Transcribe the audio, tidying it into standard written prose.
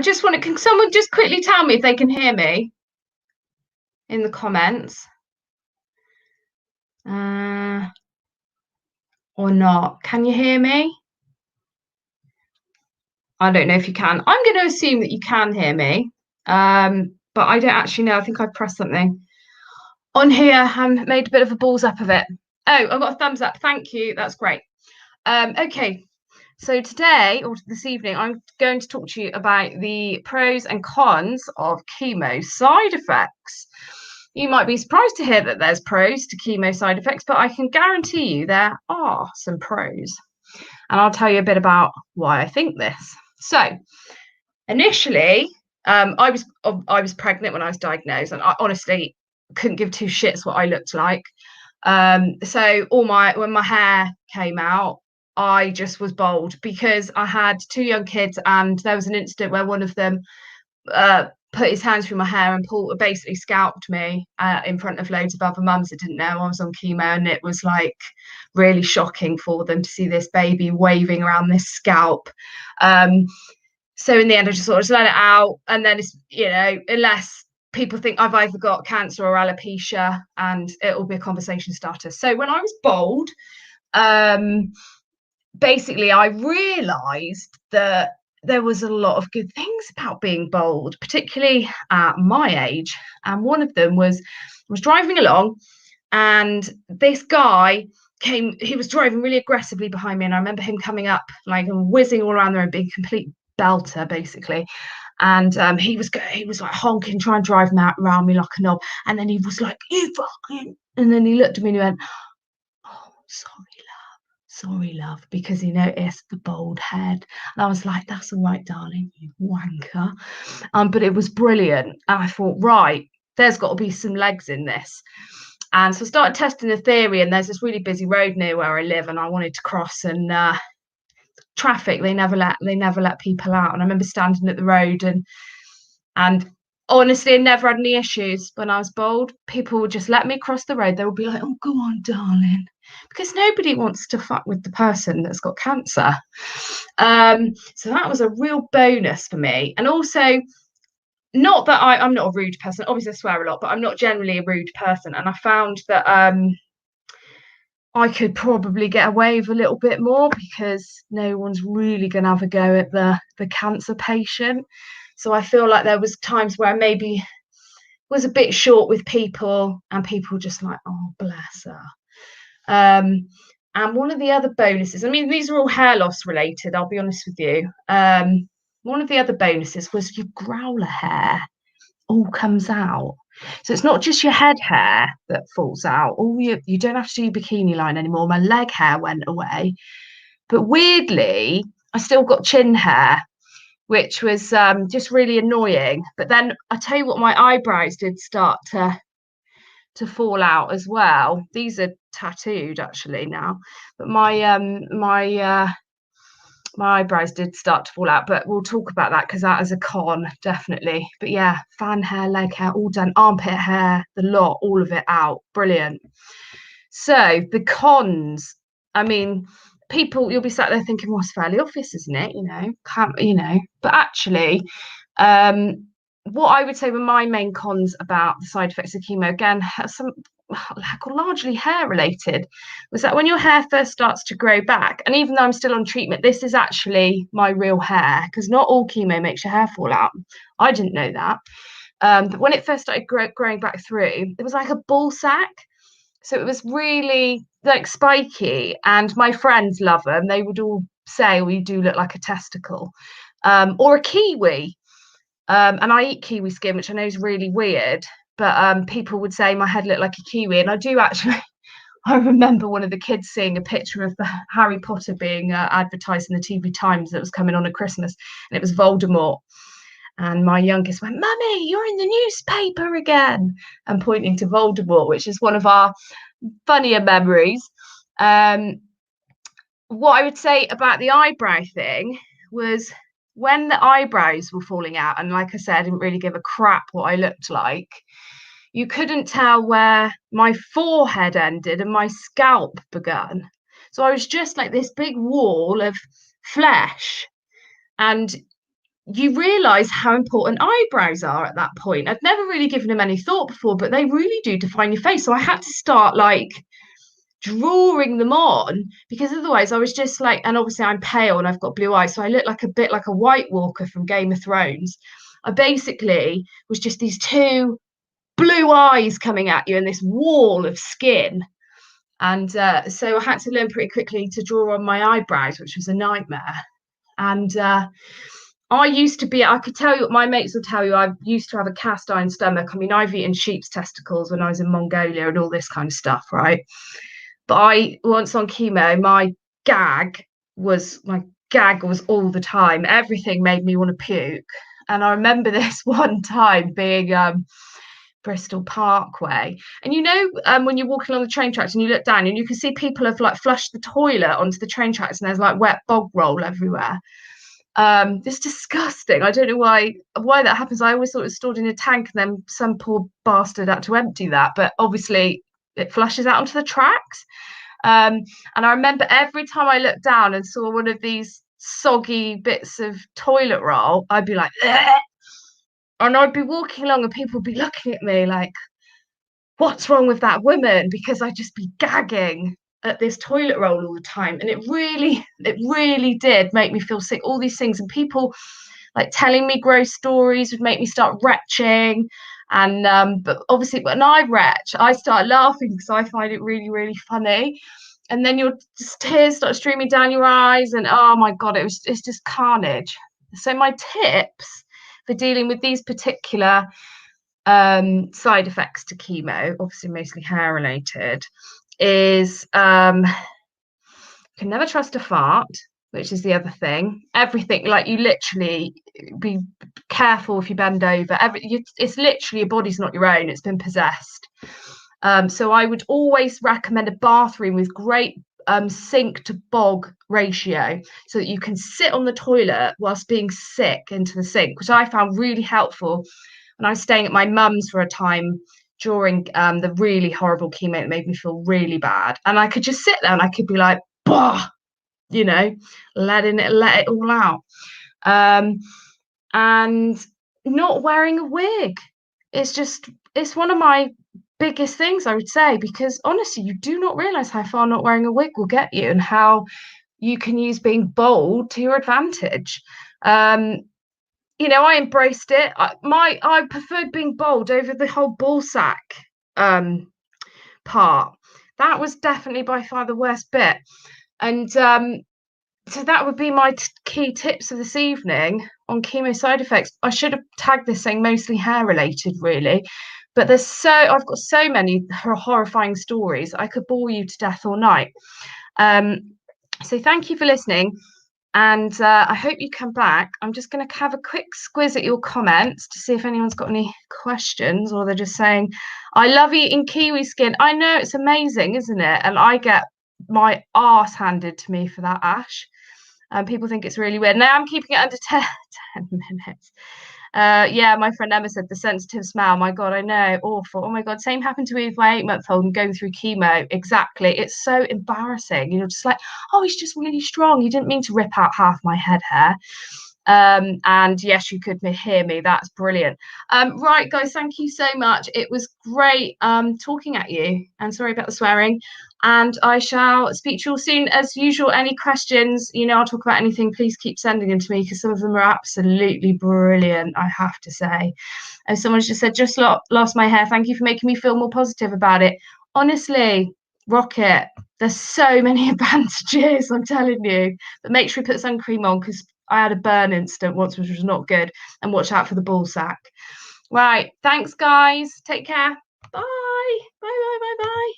just want to, can someone just quickly tell me if they can hear me in the comments? Or not? Can you hear me? I don't know if you can. I'm going to assume that you can hear me. But I don't actually know. I think I pressed something on here and made a bit of a balls up of it. Oh, I've got a thumbs up. Thank you. That's great. Okay. So today or this evening, I'm going to talk to you about the pros and cons of chemo side effects. You might be surprised to hear that there's pros to chemo side effects, but I can guarantee you there are some pros. And I'll tell you a bit about why I think this. So initially, I was pregnant when I was diagnosed, and I honestly couldn't give two shits what I looked like. So when my hair came out, I just was bold because I had two young kids, and there was an incident where one of them put his hands through my hair and basically scalped me in front of loads of other mums that didn't know I was on chemo, and it was like really shocking for them to see this baby waving around this scalp. So in the end, I just let it out, and then it's, unless people think I've either got cancer or alopecia, and it will be a conversation starter. So when I was bold, basically I realised that there was a lot of good things about being bold, particularly at my age. And one of them was driving along, and this guy came. He was driving really aggressively behind me, and I remember him coming up like and whizzing all around there and being a complete belter, basically. And he was like honking, trying to drive around me like a knob. And then he was like, "You fucking," and then he looked at me and he went, "Oh, sorry, love," because he noticed the bald head. And I was like, "That's all right, darling, you wanker." But it was brilliant. And I thought, right, there's got to be some legs in this. And so I started testing the theory, and there's this really busy road near where I live, and I wanted to cross, and traffic, they never let people out. And I remember standing at the road, and honestly, I never had any issues when I was bold. People would just let me cross the road. They would be like, "Oh, go on, darling," because nobody wants to fuck with the person that's got cancer. So that was a real bonus for me. And also, not that I'm not a rude person. Obviously, I swear a lot, but I'm not generally a rude person. And I found that I could probably get away with a little bit more because no one's really going to have a go at the cancer patient. So I feel like there was times where I maybe was a bit short with people, and people just like, "Oh, bless her." And one of the other bonuses, I mean, these are all hair loss related, I'll be honest with you. One of the other bonuses was your growler hair all comes out. So it's not just your head hair that falls out. You don't have to do your bikini line anymore. My leg hair went away. But weirdly, I still got chin hair, which was just really annoying. But then I tell you what, my eyebrows did start to fall out as well. These are tattooed actually now, but my eyebrows did start to fall out, but we'll talk about that because that is a con, definitely. But yeah, fan hair, leg hair, all done, armpit hair, the lot, all of it out. Brilliant. So the cons, I mean, people, you'll be sat there thinking, well, it's fairly obvious, isn't it? But actually, what I would say were my main cons about the side effects of chemo, again, some largely hair related, was that when your hair first starts to grow back, and even though I'm still on treatment, this is actually my real hair, because not all chemo makes your hair fall out. I didn't know that. But when it first started growing back through, it was like a ball sack. So it was really like spiky, and my friends love them. They would all say, "Oh, you do look like a testicle," or a kiwi. And I eat kiwi skin, which I know is really weird, but people would say my head looked like a kiwi. And I do actually, I remember one of the kids seeing a picture of the Harry Potter being advertised in the TV Times that was coming on at Christmas, and it was Voldemort. And my youngest went, "Mummy, you're in the newspaper again," and pointing to Voldemort, which is one of our funnier memories. What I would say about the eyebrow thing was when the eyebrows were falling out, and like I said, I didn't really give a crap what I looked like, you couldn't tell where my forehead ended and my scalp began. So I was just like this big wall of flesh. And you realize how important eyebrows are at that point. I'd never really given them any thought before, but they really do define your face. So I had to start like drawing them on, because otherwise I was just like, and obviously I'm pale and I've got blue eyes, so I look like a bit like a White Walker from Game of Thrones. I basically was just these two blue eyes coming at you and this wall of skin. And so I had to learn pretty quickly to draw on my eyebrows, which was a nightmare. And I used to be, I could tell you, my mates will tell you, I used to have a cast iron stomach. I mean, I've eaten sheep's testicles when I was in Mongolia and all this kind of stuff, right? But I, once on chemo, my gag was all the time. Everything made me want to puke. And I remember this one time being Bristol Parkway. And when you're walking along the train tracks and you look down and you can see people have like flushed the toilet onto the train tracks and there's like wet bog roll everywhere. It's disgusting. I don't know why that happens. I always thought it was stored in a tank and then some poor bastard had to empty that. But obviously it flushes out onto the tracks. And I remember every time I looked down and saw one of these soggy bits of toilet roll, I'd be like, "Ugh!" And I'd be walking along and people would be looking at me like, what's wrong with that woman? Because I'd just be gagging at this toilet roll all the time. And it really did make me feel sick. All these things, and people like telling me gross stories would make me start retching. And but obviously when I retch, I start laughing because I find it really, really funny. And then your tears start streaming down your eyes, and oh my god, it's just carnage. So my tips for dealing with these particular side effects to chemo, obviously mostly hair related, is you can never trust a fart, which is the other thing. Everything, like you literally be careful if you bend over. It's literally your body's not your own; it's been possessed. So I would always recommend a bathroom with great sink to bog ratio, so that you can sit on the toilet whilst being sick into the sink, which I found really helpful when I was staying at my mum's for a time during the really horrible chemo that made me feel really bad. And I could just sit there and I could be like, bah, you know, let it all out. And not wearing a wig. It's one of my biggest things, I would say, because honestly, you do not realize how far not wearing a wig will get you and how you can use being bold to your advantage. I embraced it. I preferred being bold over the whole ball sack part. That was definitely by far the worst bit. And so that would be my key tips of this evening on chemo side effects. I should have tagged this saying mostly hair related, really. But I've got so many horrifying stories. I could bore you to death all night. So thank you for listening. And I hope you come back. I'm just going to have a quick squiz at your comments to see if anyone's got any questions, or they're just saying, I love eating kiwi skin. I know, it's amazing, isn't it? And I get my arse handed to me for that, Ash. And people think it's really weird. Now I'm keeping it under 10 minutes. Yeah, my friend Emma said the sensitive smell. My God, I know, awful. Oh my God, same happened to me with my 8-month-old and going through chemo. Exactly. It's so embarrassing. You're just like, oh, he's just really strong. He didn't mean to rip out half my head hair. And yes, you could hear me. That's brilliant. Right, guys, thank you so much. It was great talking at you. And sorry about the swearing. And I shall speak to you all soon. As usual, any questions, I'll talk about anything, please keep sending them to me, because some of them are absolutely brilliant, I have to say. And someone's just said, just lost my hair. Thank you for making me feel more positive about it. Honestly, rock it. There's so many advantages, I'm telling you. But make sure you put sun cream on, because I had a burn instant once, which was not good. And watch out for the ball sack. Right. Thanks, guys. Take care. Bye. Bye, bye, bye, bye.